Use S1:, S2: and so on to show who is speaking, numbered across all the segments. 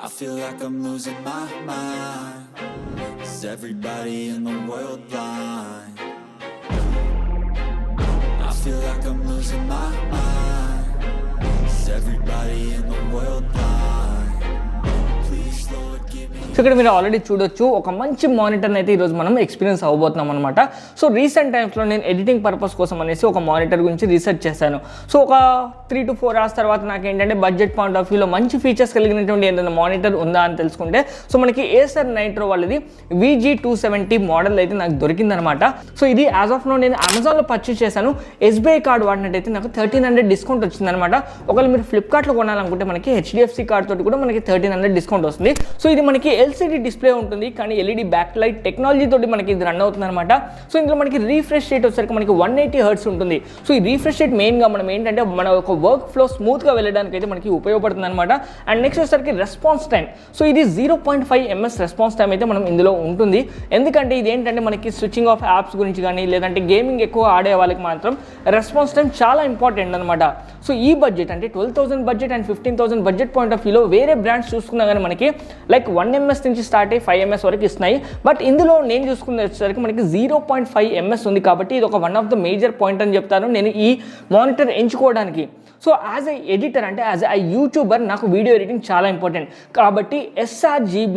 S1: I feel like I'm losing my mind. Is everybody in the world blind? I feel like I'm losing my mind. Is everybody in the world blind? Please Lord give me.
S2: So ఇక్కడ మీరు already చూడొచ్చు ఒక మంచి మానిటర్ని అయితే ఈరోజు మనం experience అవ్వబోతున్నాం అనమాట. So recent టైమ్స్లో నేను ఎడిటింగ్ పర్పస్ కోసం అనేసి ఒక మానిటర్ గురించి రీసెర్చ్ చేశాను. సో ఒక 3 to 4 hours తర్వాత నాకు ఏంటంటే బడ్జెట్ పాయింట్ ఆఫ్ వ్యూలో మంచి ఫీచర్స్ కలిగినటువంటి ఏదైనా మానిటర్ ఉందా అని తెలుసుకుంటే సో మనకి ఏసర్ నైట్రో వాళ్ళది VG270 మోడల్ అయితే నాకు దొరికిందనమాట. సో ఇది యాజ్ ఆఫ్ నో నేను అమెజాన్లో పర్చేస్ చేశాను. SBI కార్డ్ వాడినట్టయితే నాకు 1300 డిస్కౌంట్ వచ్చిందనమాట. ఒకవేళ మీరు ఫ్లిప్కార్ట్లో కొనాలనుకుంటే మనకి HDFC కార్డ్ తోటి కూడా మనకి 1300 డిస్కౌంట్ వస్తుంది. సో ఇది మనకి LCD డిస్ప్లే ఉంటుంది, కానీ LED బ్యాక్ లైట్ టెక్నాలజీ తోటి మనకి ఇది రన్ అవుతుంది అనమాట. సో ఇందులో మనకి రీఫ్రెష్ రేట్ వచ్చేసరికి మనకి 180 Hz ఉంటుంది. సో ఈ రీఫ్రెష్ రేట్ మెయిన్గా మనం ఏంటంటే మన ఒక వర్క్ ఫ్లో స్మూత్గా వెళ్ళడానికి అయితే మనకి ఉపయోగపడుతుంది అనమాట. అండ్ నెక్స్ట్ వచ్చేసరికి రెస్పాన్స్ టైం. సో ఇది 0.5 ms రెస్పాన్స్ టైం అయితే మనం ఇందులో ఉంటుంది. ఎందుకంటే ఇది ఏంటంటే మనకి స్విచ్చింగ్ ఆఫ్ యాప్స్ గురించి కానీ లేదంటే గేమింగ్ ఎక్కువ ఆడే వాళ్ళకి మాత్రం రెస్పాన్స్ టైం చాలా ఇంపార్టెంట్ అనమాట. సో ఈ బడ్జెట్ అంటే 12,000 budget and 15,000 budget point of వ్యూలో వేరే బ్రాండ్స్ చూసుకున్నా కానీ మనకి లైక్ 1 ms నుంచి స్టార్ట్ అయ్యి 5 ms వరకు ఇస్తున్నాయి. బట్ ఇందులో నేను చూసుకున్న వచ్చేసరికి మనకి 0.5 ms ఉంది. కాబట్టి ఇది ఒక one of the major point అని చెప్తాను నేను ఈ మానిటర్ ఎంచుకోవడానికి. సో యాజ్ ఐ ఎడిటర్ అంటే యాజ్ ఐ యూట్యూబర్ నాకు వీడియో ఎడిటింగ్ చాలా ఇంపార్టెంట్ కాబట్టి sRGB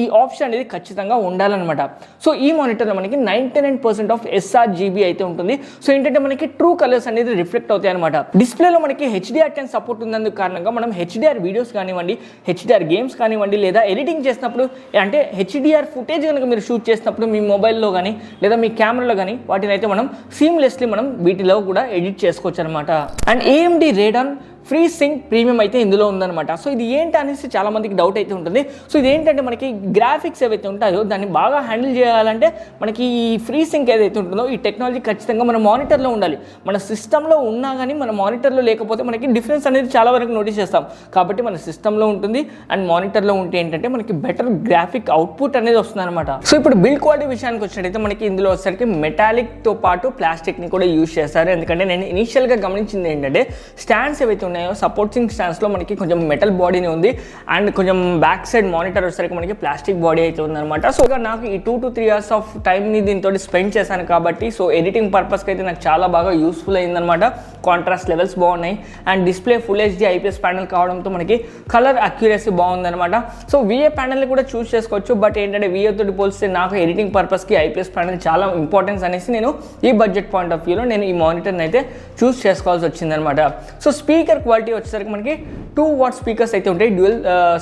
S2: ఈ ఆప్షన్ అనేది ఖచ్చితంగా ఉండాలన్నమాట. సో ఈ మానిటర్లో మనకి 99% ఆఫ్ sRGB అయితే ఉంటుంది. సో ఏంటంటే మనకి ట్రూ కలర్స్ అనేది రిఫ్లెక్ట్ అవుతాయి అనమాట. డిస్ప్లేలో మనకి HDR10 సపోర్ట్ ఉన్నందుకు కారణంగా మనం HDR వీడియోస్ కానివ్వండి, HDR గేమ్స్ కానివ్వండి, లేదా ఎడిటింగ్ చేసినప్పుడు అంటే HDR ఫుటేజ్ కనుక మీరు షూట్ చేసినప్పుడు మీ మొబైల్లో కానీ లేదా మీ కెమెరాలో కానీ వాటిని అయితే మనం సీమ్లెస్లీ మనం వీటిలో కూడా ఎడిట్ చేసుకోవచ్చు అనమాట. And AMD Radeon free sync premium అయితే ఇందులో ఉందన్నమాట. సో ఇది ఏంటి అనేసి చాలా మందికి డౌట్ అయితే ఉంటుంది. సో ఇది ఏంటంటే మనకి గ్రాఫిక్స్ ఏవైతే ఉంటాయో దాన్ని బాగా హ్యాండిల్ చేయాలంటే మనకి ఈ ఫ్రీ సింక్ ఏదైతే ఉంటుందో ఈ టెక్నాలజీ ఖచ్చితంగా మన మానిటర్లో ఉండాలి. మన సిస్టంలో ఉన్నా కానీ మన మానిటర్లో లేకపోతే మనకి డిఫరెన్స్ అనేది చాలా వరకు నోటీస్ చేస్తాం. కాబట్టి మన సిస్టంలో ఉంటుంది అండ్ మానిటర్లో ఉంటే ఏంటంటే మనకి బెటర్ గ్రాఫిక్ అవుట్పుట్ అనేది వస్తుంది అనమాట. సో ఇప్పుడు బిల్డ్ క్వాలిటీ విషయానికి వచ్చినట్టయితే మనకి ఇందులో వచ్చేసరికి మెటాలిక్తో పాటు ప్లాస్టిక్ని కూడా యూజ్ చేస్తారు. ఎందుకంటే నేను ఇనీషియల్గా గమనించింది ఏంటంటే స్టాండ్స్ ఏవైతే సపోర్టింగ్ స్టాండ్స్లో మనకి కొంచెం మెటల్ బాడీని ఉంది అండ్ కొంచెం బ్యాక్ సైడ్ మానిటర్ వచ్చేసరికి మనకి ప్లాస్టిక్ బాడీ అయితే ఉందన్నమాట. సో ఇక నాకు ఈ 2 to 3 hours ఆఫ్ టైంని దీంతో స్పెండ్ చేశాను కాబట్టి సో ఎడిటింగ్ పర్పస్కి అయితే నాకు చాలా బాగా యూస్ఫుల్ అయిందనమాట. కాంట్రాస్ట్ లెవెల్స్ బాగున్నాయి and display full HD IPS panel కావడంతో మనకి కలర్ అక్యురసీ బాగుందనమాట. సో VA ప్యానల్ని కూడా చూస్ చేసుకోవచ్చు. బట్ ఏంటంటే VA తోటి పోలిస్తే నాకు ఎడిటింగ్ పర్పస్కి IPS ప్యానల్ చాలా ఇంపార్టెన్స్ అనేసి నేను ఈ బడ్జెట్ పాయింట్ ఆఫ్ వ్యూలో నేను ఈ మానిటర్ని అయితే చూస్ చేసుకోవాల్సి వచ్చిందనమాట. సో స్పీకర్ క్వాలిటీ వచ్చేసరికి మనకి 2 watt స్పీకర్స్ అయితే ఉంటాయి, డ్యూయల్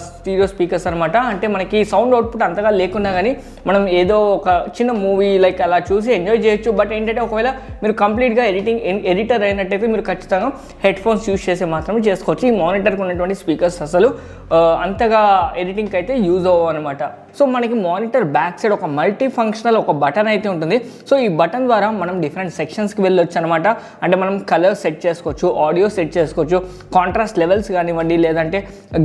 S2: స్టీరియో స్పీకర్స్ అనమాట. అంటే మనకి సౌండ్ అవుట్పుట్ అంతగా లేకున్నా కానీ మనం ఏదో ఒక చిన్న మూవీ లైక్ అలా చూసి ఎంజాయ్ చేయొచ్చు. బట్ ఏంటంటే ఒకవేళ మీరు కంప్లీట్గా ఎడిటర్ అయినట్టయితే మీరు ఖచ్చితంగా హెడ్ ఫోన్స్ యూజ్ చేసి మాత్రమే చేసుకోవచ్చు. ఈ మానిటర్కి ఉన్నటువంటి స్పీకర్స్ అసలు అంతగా ఎడిటింగ్కి అయితే యూజ్ అవ్వవు అనమాట. సో మనకి మానిటర్ బ్యాక్ సైడ్ ఒక మల్టీ ఫంక్షనల్ ఒక బటన్ అయితే ఉంటుంది. సో ఈ బటన్ ద్వారా మనం డిఫరెంట్ సెక్షన్స్కి వెళ్ళొచ్చు అనమాట. అంటే మనం కలర్ సెట్ చేసుకోవచ్చు, ఆడియో సెట్ చేసుకోవచ్చు, కాంట్రాస్ట్ లెవెల్స్ కానివ్వండి, లేదంటే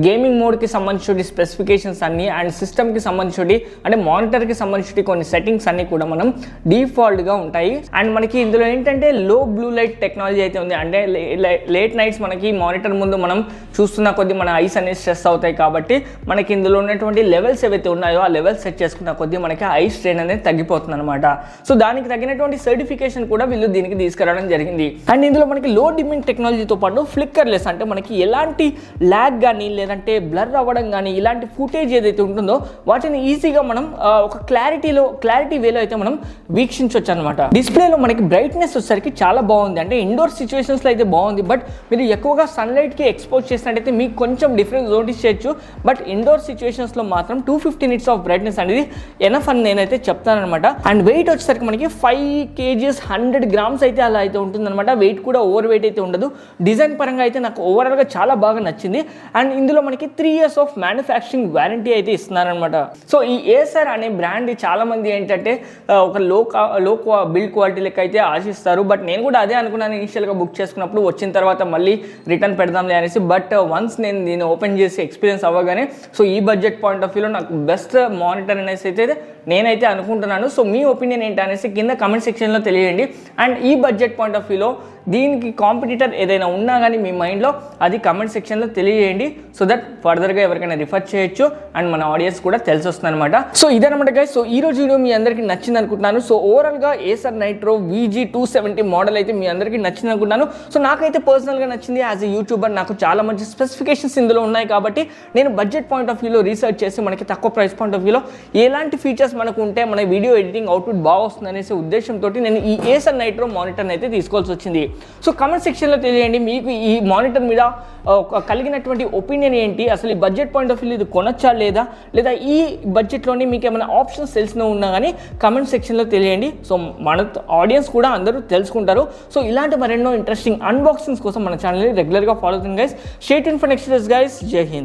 S2: గేమింగ్ మోడ్కి సంబంధించి స్పెసిఫికేషన్స్ అన్నీ అండ్ సిస్టమ్కి సంబంధించి అంటే మానిటర్కి సంబంధించి కొన్ని సెట్టింగ్స్ అన్నీ కూడా మనం డిఫాల్ట్గా ఉంటాయి. అండ్ మనకి ఇందులో ఏంటంటే లో బ్లూ లైట్ టెక్నాలజీ అయితే ఉంది. అంటే లేట్ నైట్స్ మనకి మానిటర్ ముందు మనం చూస్తున్న కొద్దీ మన ఐస్ అనేది స్ట్రెస్ అవుతాయి కాబట్టి మనకి ఇందులో ఉన్నటువంటి లెవెల్స్ ఏవైతే ఉన్నాయో ఆ లెవెల్స్ సెట్ చేసుకున్న కొద్దీ మనకి ఐ స్ట్రెయిన్ అనేది తగ్గిపోతుంది అనమాట. సో దానికి తగినటువంటి సర్టిఫికేషన్ కూడా వీళ్ళు దీనికి తీసుకురావడం జరిగింది. అండ్ ఇందులో మనకి లో డిమ్మింగ్ టెక్నాలజీతో పాటు ఫ్లిక్కర్లెస్ అంటే మనకి ఎలాంటి ల్యాగ్ కానీ లేదంటే బ్లర్ అవ్వడం కానీ ఇలాంటి ఫుటేజ్ ఏదైతే ఉంటుందో వాటిని ఈజీగా మనం ఒక క్లారిటీ వేలో అయితే మనం వీక్షించవచ్చు అనమాట. డిస్ప్లేలో మనకి బ్రైట్నెస్ వచ్చేసరికి చాలా బాగుంది. అంటే ఇండోర్ సిచ్యువేషన్స్లో అయితే బాగుంది. బట్ మీరు ఎక్కువగా సన్లైట్కి ఎక్స్పోజ్ చేసినట్టయితే మీకు కొంచెం డిఫరెన్స్ నోటీస్ చేయొచ్చు. బట్ ఇండోర్ సిచ్యువేషన్స్లో మాత్రం 250 nits ఆఫ్ బ్రైట్నెస్ అనేది ఎనఫ్ అని నేనైతే చెప్తానమాట. అండ్ వెయిట్ వచ్చేసరికి మనకి 5 kgs 100 grams అయితే అలా అయితే ఉంటుందన్నమాట. వెయిట్ కూడా ఓవర్ వెయిట్ అయితే ఉండదు. డిజైన్ పరంగా అయితే నాకు ఓవరాల్గా చాలా బాగా నచ్చింది. అండ్ ఇందులో మనకి 3 years ఆఫ్ మ్యానుఫ్యాక్చరింగ్ వారంటీ అయితే ఇస్తున్నారనమాట. సో ఈ ఏసర్ అనే బ్రాండ్ చాలా మంది ఏంటంటే ఒక లో బిల్డ్ క్వాలిటీ లెక్క అయితే ఆశిస్తారు. బట్ నేను కూడా అదే అనుకున్నాను ఇనిషియల్గా బుక్ చేసుకున్నప్పుడు, వచ్చిన తర్వాత మళ్ళీ రిటర్న్ పెడదాంలే అనేసి. బట్ వన్స్ నేను దీన్ని ఓపెన్ చేసి ఎక్స్పీరియన్స్ అవ్వగానే సో ఈ బడ్జెట్ పాయింట్ ఆఫ్ వ్యూలో నాకు బెస్ట్ మానిటర్ అనేసి అయితే నేనైతే అనుకుంటున్నాను. సో మీ ఒపీనియన్ ఏంటి అనేసి కింద కమెంట్ సెక్షన్లో తెలియండి. అండ్ ఈ బడ్జెట్ పాయింట్ ఆఫ్ వ్యూలో దీనికి కాంపిటీటర్ ఏదైనా ఉన్నా కానీ మీ మైండ్లో అది కమెంట్ సెక్షన్లో తెలియజేయండి. సో దట్ ఫర్దర్గా ఎవరికైనా రిఫర్ చేయొచ్చు అండ్ మన ఆడియన్స్ కూడా తెలిసి వస్తుంది అనమాట. సో ఇదనమాట గైస్. సో ఈ రోజు వీడియో మీ అందరికీ నచ్చింది అనుకుంటున్నాను. సో ఓవరాల్గా ఏసర్ నైట్రో VG270 మోడల్ అయితే మీ అందరికీ నచ్చింది అనుకుంటున్నాను. సో నాకైతే పర్సనల్గా నచ్చింది. యాజ్ ఎ యూట్యూబర్ నాకు చాలా మంచి స్పెసిఫికేషన్స్ ఇందులో ఉన్నాయి కాబట్టి నేను బడ్జెట్ పాయింట్ ఆఫ్ వ్యూలో రీసెర్చ్ చేసి మనకి తక్కువ ప్రైస్ పాయింట్ ఆఫ్ వ్యూలో ఎలాంటి ఫీచర్స్ మనకు ఉంటే మన వీడియో ఎడిటింగ్ అవుట్పుట్ బాగా వస్తుంది అనేసి ఉద్దేశంతో నేను ఈ ఏసర్ నైట్రో మానిటర్ని అయితే తీసుకోవాల్సి వచ్చింది. సో కమెంట్ సెక్షన్లో తెలియండి మీకు ఈ మానిటర్ మీద కలిగినటువంటి ఒపీనియన్ ఏంటి, అసలు ఈ బడ్జెట్ పాయింట్ ఆఫ్ వ్యూ ఇది కొనొచ్చా లేదా ఈ బడ్జెట్లోని మీకు ఏమైనా ఆప్షన్స్ తెలిసిన ఉన్నా కానీ కమెంట్ సెక్షన్లో తెలియండి. సో మన ఆడియన్స్ కూడా అందరూ తెలుసుకుంటారు. సో ఇలాంటి మరెన్నో ఇంట్రెస్టింగ్ అన్బాక్సింగ్స్ కోసం మన ఛానల్ని రెగ్యులర్గా ఫాలో అవుతుంది guys. Stay tuned for next days guys. జై హింద్.